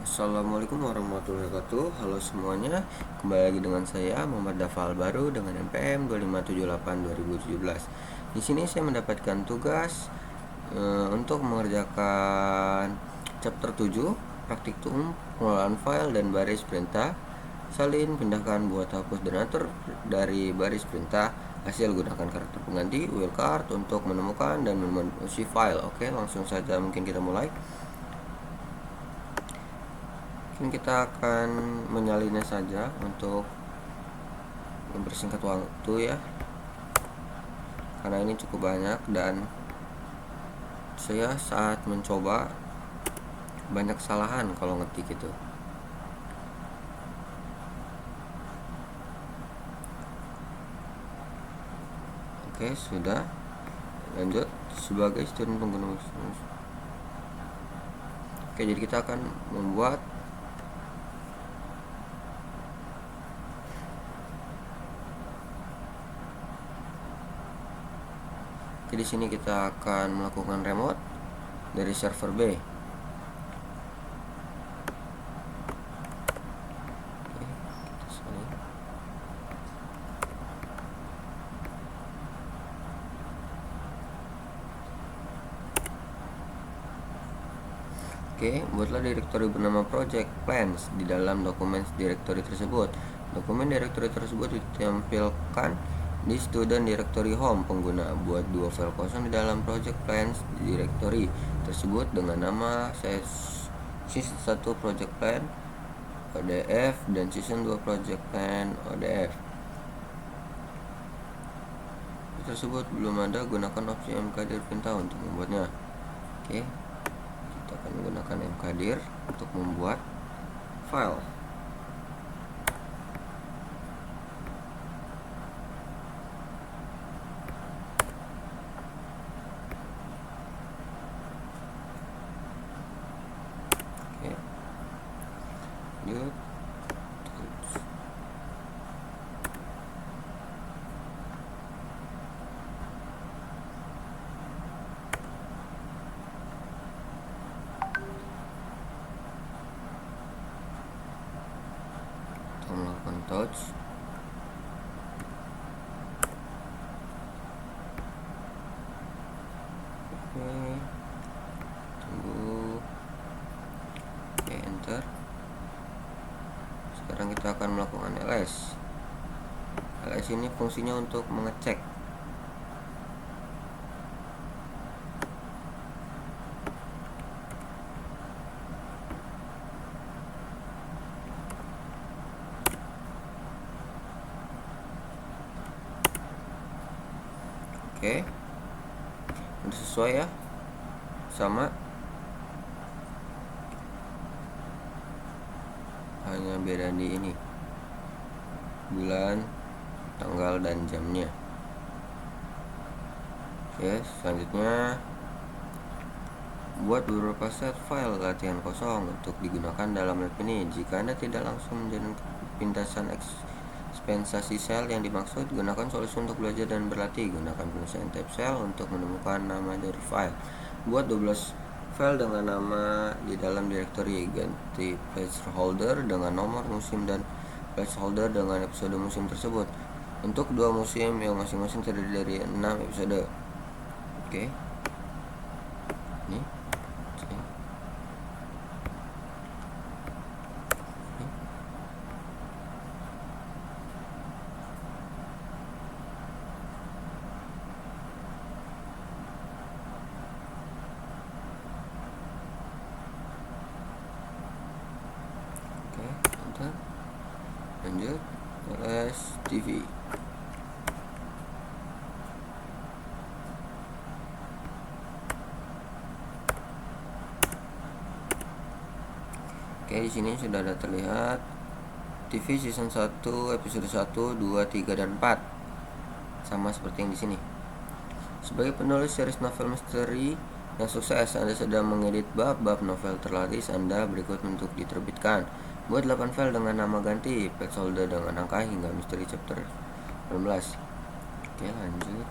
Assalamualaikum warahmatullahi wabarakatuh. Halo semuanya, kembali lagi dengan saya Muhammad Dafal baru dengan NPM 2578 2017. Di sini saya mendapatkan tugas untuk mengerjakan chapter 7 praktikum pengelolaan file dan baris perintah. Salin, pindahkan, buat, hapus, dan atur dari baris perintah. Hasil, gunakan karakter pengganti wildcard untuk menemukan dan memenuhi file. Oke, langsung saja mungkin kita mulai. Mungkin kita akan menyalinnya saja untuk mempersingkat waktu ya, karena ini cukup banyak dan saya saat mencoba banyak kesalahan kalau ngetik itu. Oke, sudah. Lanjut sebagai student pengguna. Oke, jadi kita akan membuat di sini kita akan melakukan remote dari server B. Oke, buatlah direktori bernama project plans di dalam dokumen directory tersebut. Dokumen directory tersebut ditampilkan di student directory home pengguna. Buat dua file kosong di dalam project plans directory tersebut dengan nama season 1 project plan ODF dan season 2 project plan ODF. Tersebut belum ada, gunakan opsi mkdir perintah untuk membuatnya. Oke, kita akan menggunakan mkdir untuk membuat file. Oke, lanjut. Melakukan touch. Oke, tunggu. Oke, enter. Sekarang kita akan melakukan ls. Ls ini fungsinya untuk mengecek. Oke, udah sesuai ya, sama, hanya beda di ini bulan, tanggal, dan jamnya. Oke, selanjutnya buat beberapa set file latihan kosong untuk digunakan dalam lab ini. Jika Anda tidak langsung menjalankan pindahan ekspensasi sel yang dimaksud, gunakan solusi untuk belajar dan berlatih. Gunakan penyelesaian type cell untuk menemukan nama dari file. Buat 12 file dengan nama di dalam directory. Ganti placeholder dengan nomor musim dan placeholder dengan episode musim tersebut untuk dua musim yang masing-masing terdiri dari 6 episode. Oke, ini lanjut ls tv. Oke, di sini sudah ada terlihat TV season 1 episode 1, 2, 3 dan 4. Sama seperti yang di sini. Sebagai penulis series novel misteri yang sukses, Anda sedang mengedit bab-bab novel terlaris Anda berikut untuk diterbitkan. Buat 8 file dengan nama ganti, placeholder dengan angka hingga misteri chapter 18. Oke, lanjut.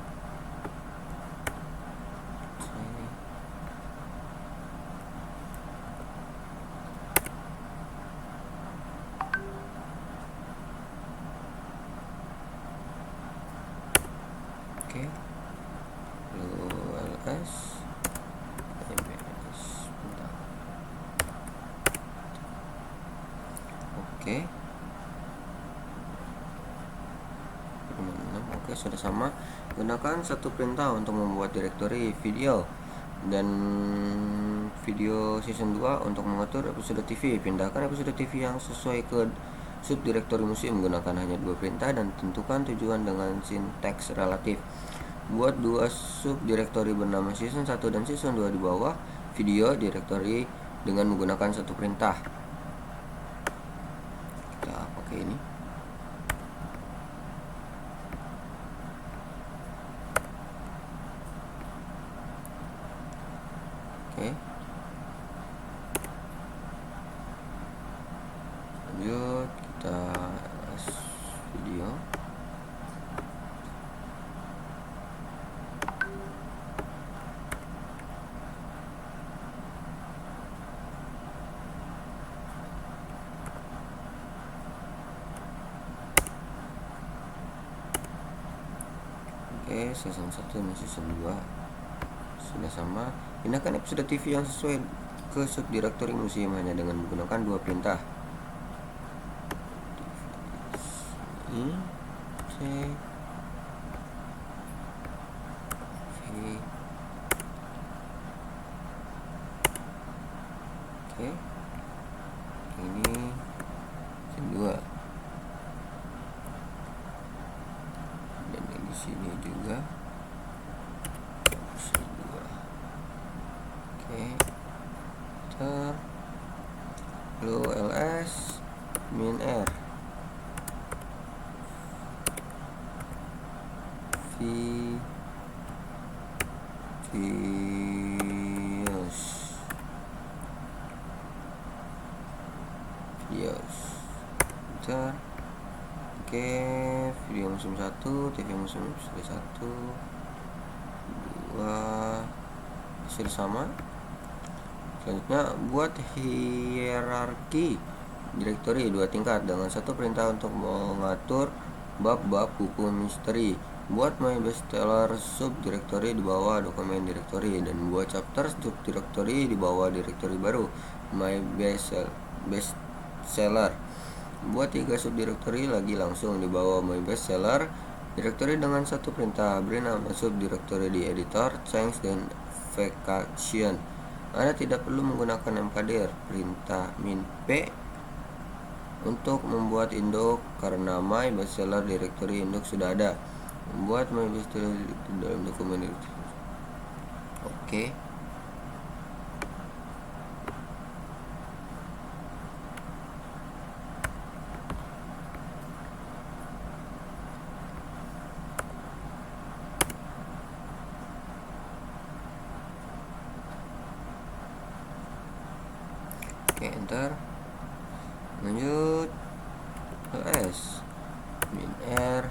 Oke. Oke, sudah sama. Gunakan satu perintah untuk membuat direktori video dan video season 2 untuk mengatur episode TV. Pindahkan episode TV yang sesuai ke subdirektori museum. Gunakan hanya dua perintah dan tentukan tujuan dengan sinteks relatif. Buat dua subdirektori bernama season 1 dan season 2 di bawah video direktori dengan menggunakan satu perintah. Kita pakai ini. Oke. Lanjut, kita video. Oke, season 1 dan season 2 sudah sama. Pindahkan episode TV yang sesuai ke subdirektori museum hanya dengan menggunakan dua perintah. Ini C V. Oke. Ini season 2. Dan di sini juga season 2. Oke. Enter. Lalu ls min r videos. Enter. Oke, video musim 1, TV musim 1, 2 sudah sama. Selanjutnya, buat hierarki direktori 2 tingkat dengan satu perintah untuk mengatur bab-bab buku misteri. Buat my bestseller subdirektori di bawah dokumen direktori dan buat chapter subdirektori di bawah direktori baru my bestseller. Buat 3 subdirektori lagi langsung di bawah my bestseller direktori dengan satu perintah. Beri nama subdirektori di editor, change dan vacation. Anda tidak perlu menggunakan mkdir perintah min p untuk membuat induk karena my bestseller directory induk sudah ada. Membuat my bestseller dalam dokumen directory. Oke. Oke, enter. Lanjut ls min r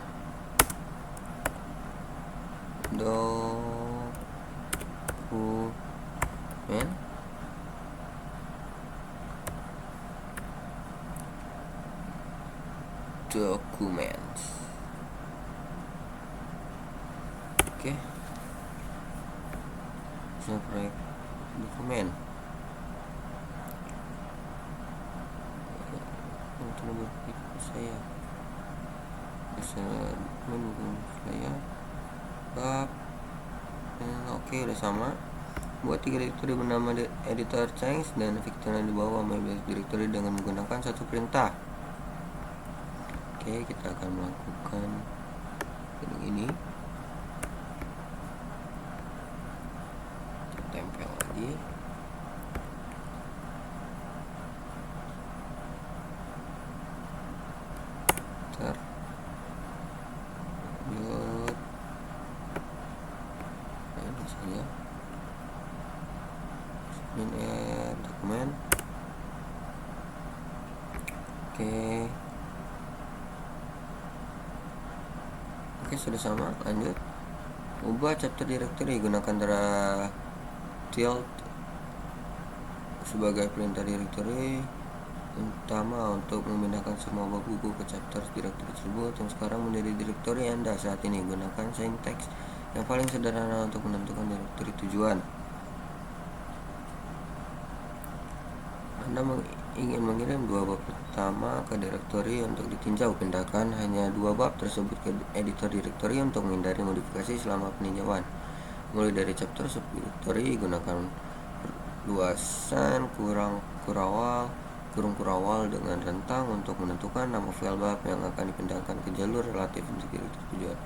dokumen documents. Oke. Proyek dokumen. Untuk nomor saya bisa mendukung saya bab. Oke, udah sama. Buat 3 direktori bernama editor, change dan victor di bawah my directory dengan menggunakan satu perintah. Oke, kita akan melakukan ini. Kita tempel lagi. Lanjut. Ini saja. Min dokumen. Oke, sudah sama. Lanjut. Ubah chapter directory, gunakan tilde sebagai perintah directory utama untuk memindahkan semua bab buku ke chapter directory tersebut yang sekarang menjadi directory Anda saat ini. Gunakan syntax yang paling sederhana untuk menentukan directory tujuan. Anda ingin mengirim 2 bab pertama ke direktori untuk ditinjau, pindahkan hanya 2 bab tersebut ke editor direktori untuk menghindari modifikasi selama peninjauan. Mulai dari chapter subdirektori, gunakan luasan kurung kurawal dengan rentang untuk menentukan nama file bab yang akan dipindahkan ke jalur relatif untuk direktur tujuan.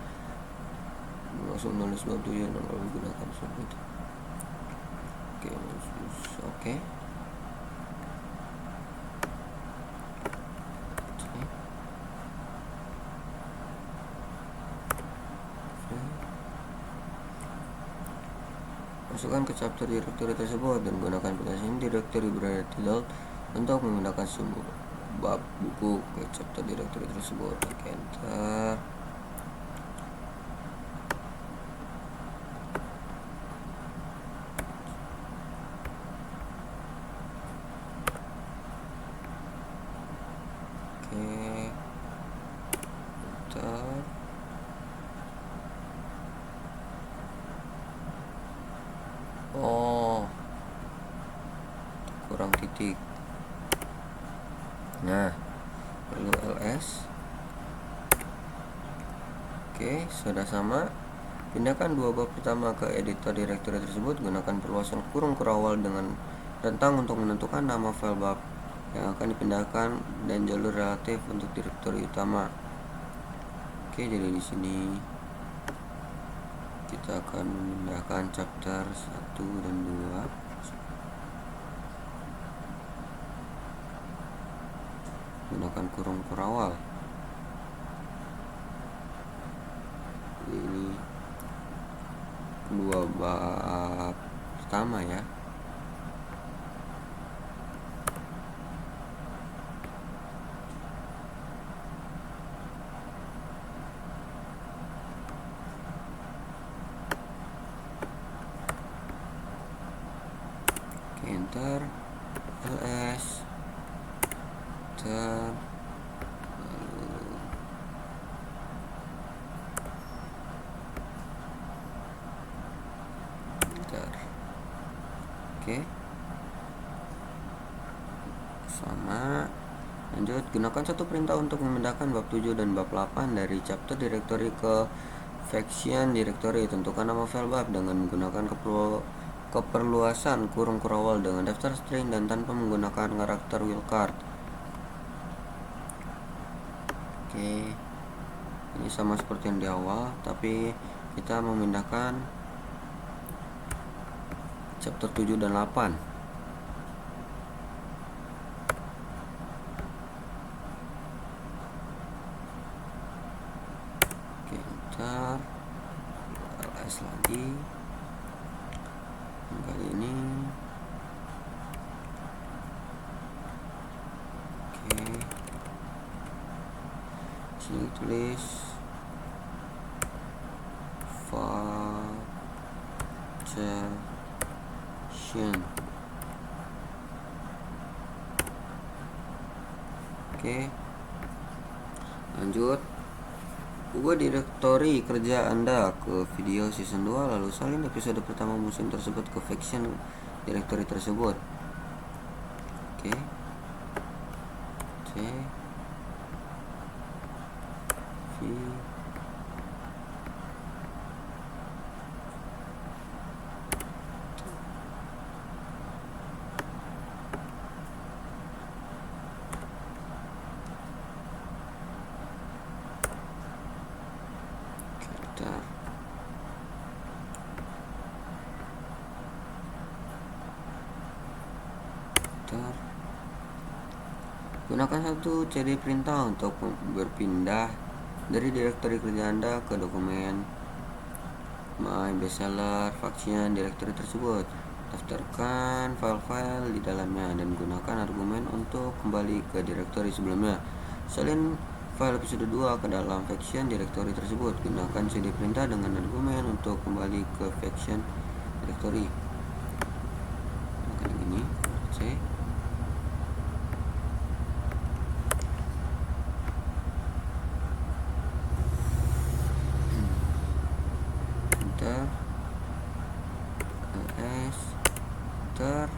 Langsung nulis bab tujuan dan lalu gunakan submit. Oke. Masukkan ke chapter directory tersebut dan gunakan penjelasan directory berada title untuk memindahkan semua bab buku ke chapter directory tersebut. Oke, enter. Oke, enter. Oh, kurang titik. Nah, perlu ls. Oke, sudah sama. Pindahkan 2 bab pertama ke editor directory tersebut. Gunakan perluasan kurung kurawal dengan rentang untuk menentukan nama file bab yang akan dipindahkan dan jalur relatif untuk direktori utama. Oke, jadi di sini kita akan memindahkan chapter 1 dan 2. Gunakan kurung kurawal. Ini 2 bab pertama ya. Oke, enter. ls enter. Oke, sama. Lanjut, gunakan satu perintah untuk memindahkan bab 7 dan bab 8 dari chapter directory ke faction directory. Tentukan nama file bab dengan menggunakan keperluasan kurung kurawal dengan daftar string dan tanpa menggunakan karakter wildcard. Oke, ini sama seperti yang di awal, tapi kita memindahkan chapter 7 dan 8. Oke, enter. ls lagi. Kali ini oke, sini tulis faction. Oke, lanjut. Ubah direktori kerja Anda ke video season 2, lalu salin episode pertama musim tersebut ke faction directory tersebut. Oke. C V gunakan satu CD perintah untuk berpindah dari direktori kerja Anda ke dokumen My Bestseller Faction directory tersebut. Daftarkan file-file di dalamnya dan gunakan argumen untuk kembali ke direktori sebelumnya. Salin file episode 2 ke dalam faction directory tersebut. Gunakan CD perintah dengan argumen untuk kembali ke faction directory. Gunakan ini C. Enter. ls enter.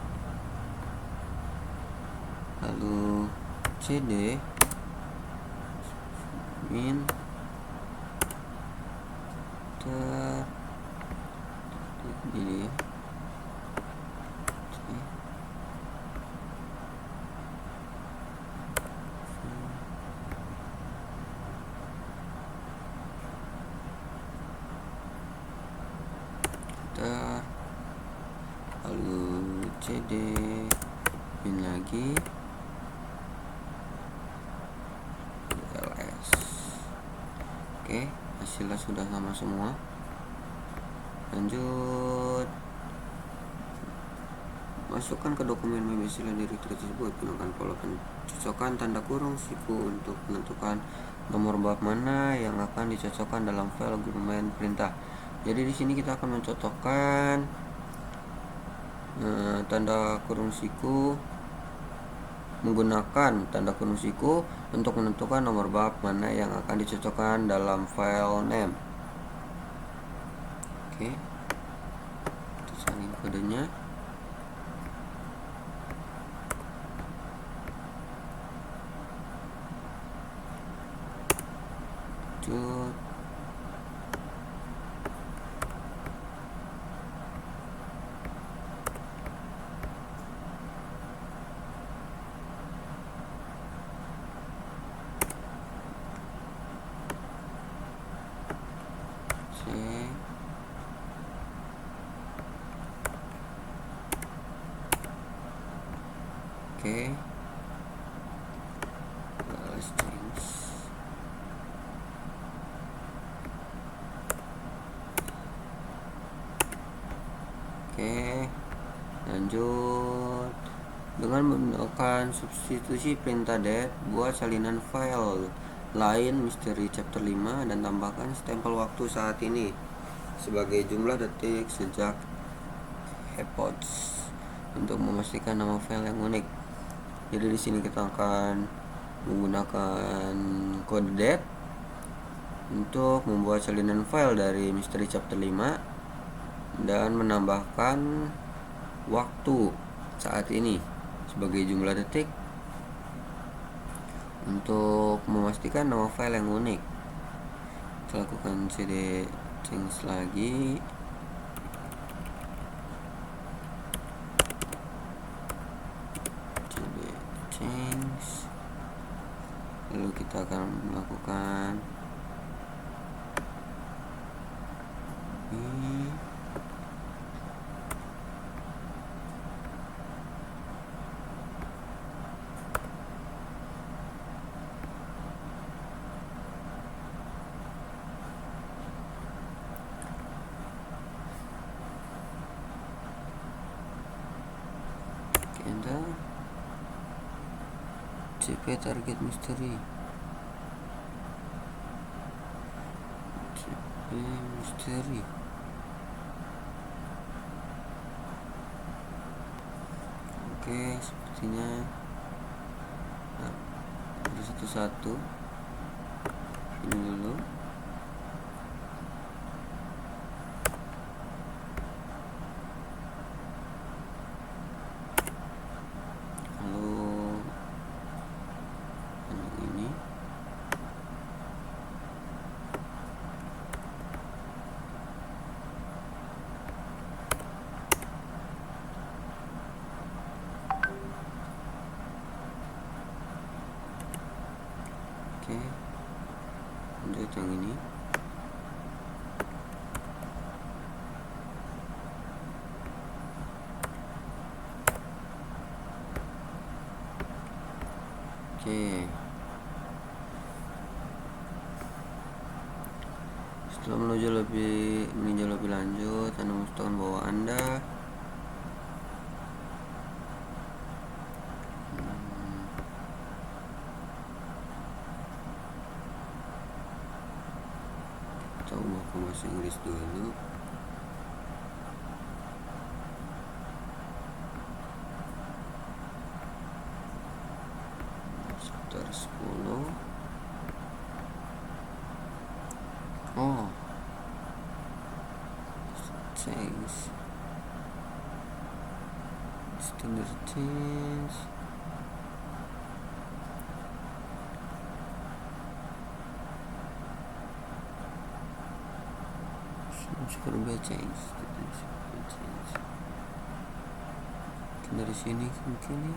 lalu cd min ini lalu cd min lagi ls. Oke, hasilnya sudah sama semua. Lanjut, masukkan ke dokumen memisila direktory tersebut. Gunakan pola pencocokan tanda kurung siku untuk menentukan nomor bab mana yang akan dicocokkan dalam file dokumen perintah. Jadi di sini kita akan mencocokkan tanda kurung siku, menggunakan tanda kurung siku untuk menentukan nomor bab mana yang akan dicocokkan dalam file name. Oke, kita salin kodenya. Lanjut, oke, strings. Oke, lanjut, dengan menggunakan substitusi perintah det, buat salinan file lain misteri chapter 5 dan tambahkan stempel waktu saat ini sebagai jumlah detik sejak epoch untuk memastikan nama file yang unik. Jadi di sini kita akan menggunakan kode det untuk membuat salinan file dari misteri chapter 5 dan menambahkan waktu saat ini sebagai jumlah detik untuk memastikan nama file yang unik. Kita lakukan cd change lagi. Cd change, lalu kita akan melakukan ini. Enter CP target misteri, CP misteri. Oke, sepertinya ada satu-satu. Ini dulu. Oke, lanjut yang ini. Oke, setelah meninjau lebih lanjut, Anda memastikan bahwa Anda ubah ke bahasa Inggris dulu. Sekitar 10. Oh, change standard change. Superbad change. Dari sini mungkin ya,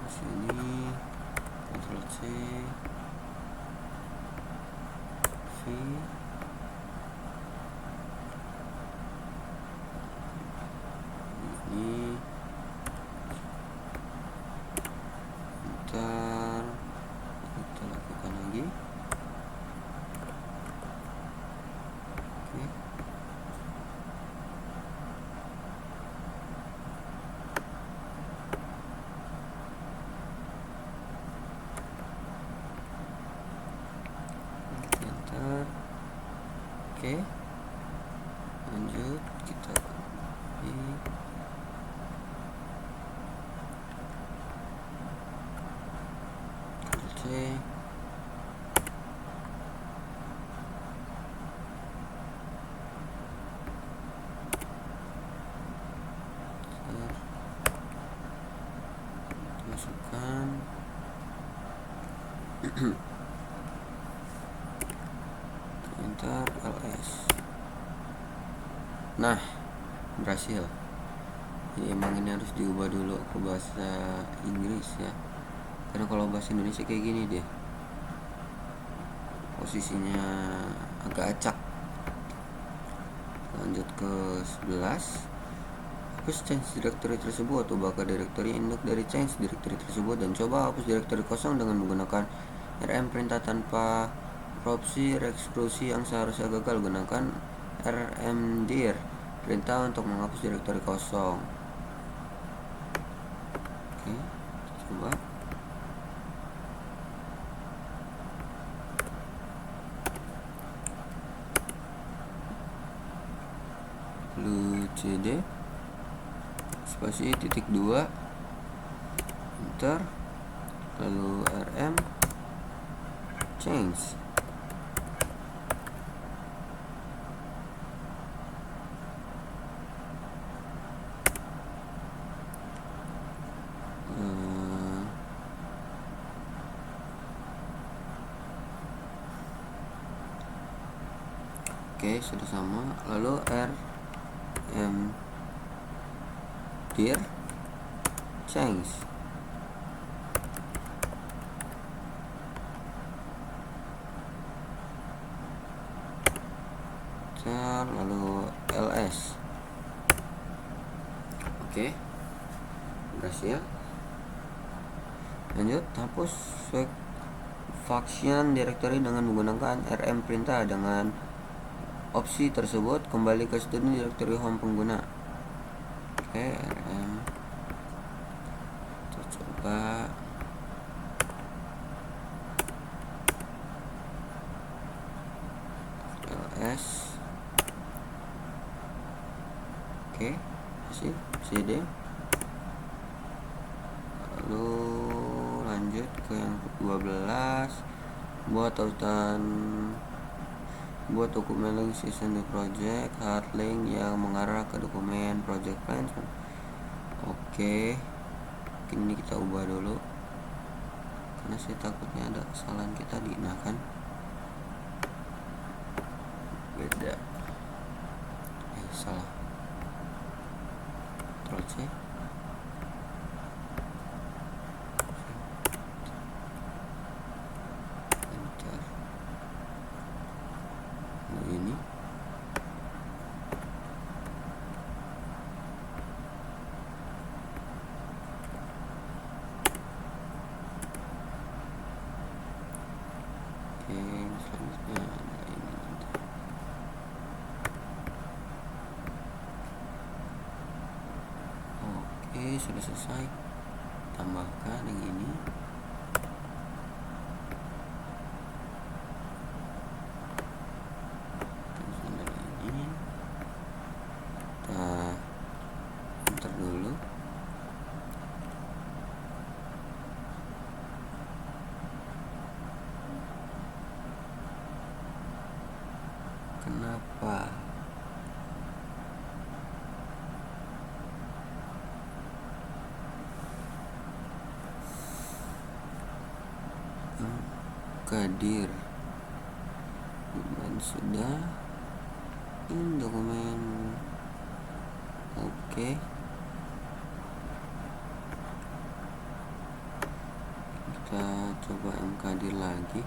sini Ctrl C V ini, ntar kita lakukan lagi. Oke. Oke, lanjut kita copy, Ctrl C, masukkan enter ls. Nah, berhasil. Jadi emang ini harus diubah dulu ke bahasa Inggris ya, karena kalau bahasa Indonesia kayak gini deh, posisinya agak acak. Lanjut ke 11, hapus change directory tersebut, ubah ke directory induk dari change directory tersebut, dan coba hapus directory kosong dengan menggunakan rm perintah tanpa proxy rekrusi yang seharusnya gagal. Gunakan rmdir perintah untuk menghapus directory kosong. Oke, coba. Lalu cd spasi titik 2 enter, lalu rm change. Oke, sudah sama. Lalu rm dir change. Lalu ls. Oke, berhasil. Lanjut, hapus function directory dengan menggunakan rm perintah. Dengan opsi tersebut, kembali ke student directory home pengguna. Oke, rm, kita coba. ls. Oke, hasil cd. Lalu lanjut ke yang 12, buat dokumen link season di project, hard link yang mengarah ke dokumen project plan. Oke, mungkin ini kita ubah dulu karena saya takutnya ada kesalahan kita di kan beda. Salah. Ctrl C. Enter. Nah, ini. Oke, selanjutnya ada ini nanti. Oke, sudah selesai. Tambahkan yang ini. Enter dulu. Kenapa? Kadir beban sudah. dokumen. Oke, kita coba mkdir lagi.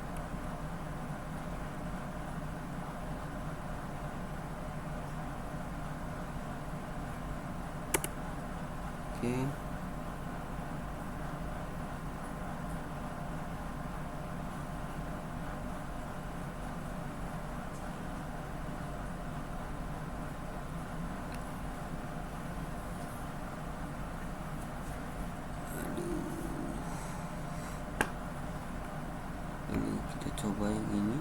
Oke, lalu kita coba yang ini.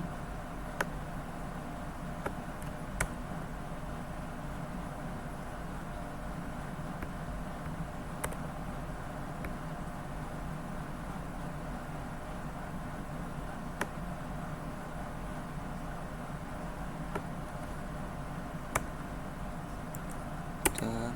Bentar.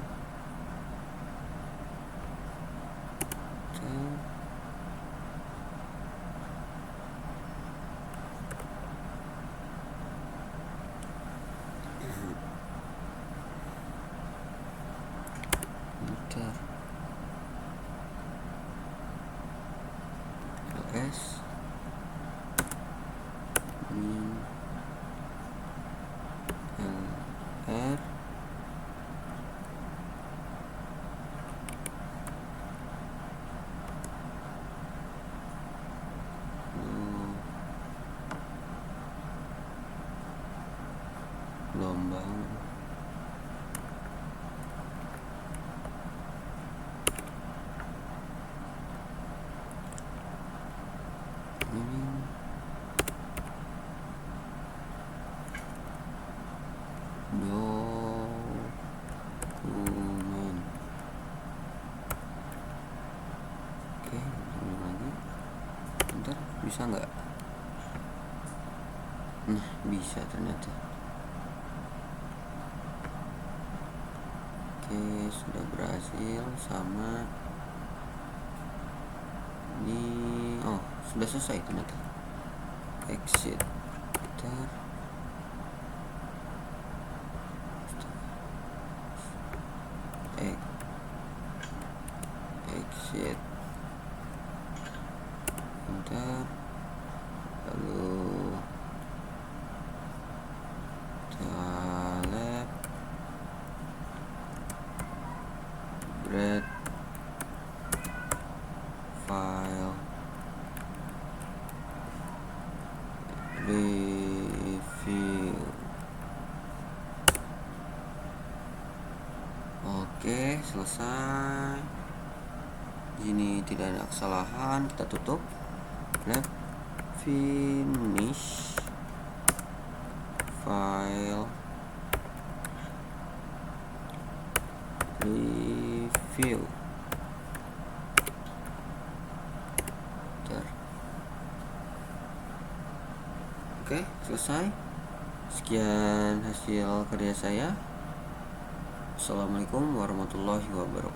ls min lr gelombang ini dokumen. Oke, ulang lagi. Bentar, bisa nggak? Nah, bisa ternyata. Oke, sudah berhasil. Sama ini, oh sudah selesai ternyata. Exit. Bentar. Exit. Bentar. Lalu lab bread file review. Oke, selesai. Ini tidak ada kesalahan, kita tutup. Lab finish file review. Bentar. Oke, selesai. Sekian hasil kerja saya. Assalamualaikum warahmatullahi wabarakatuh.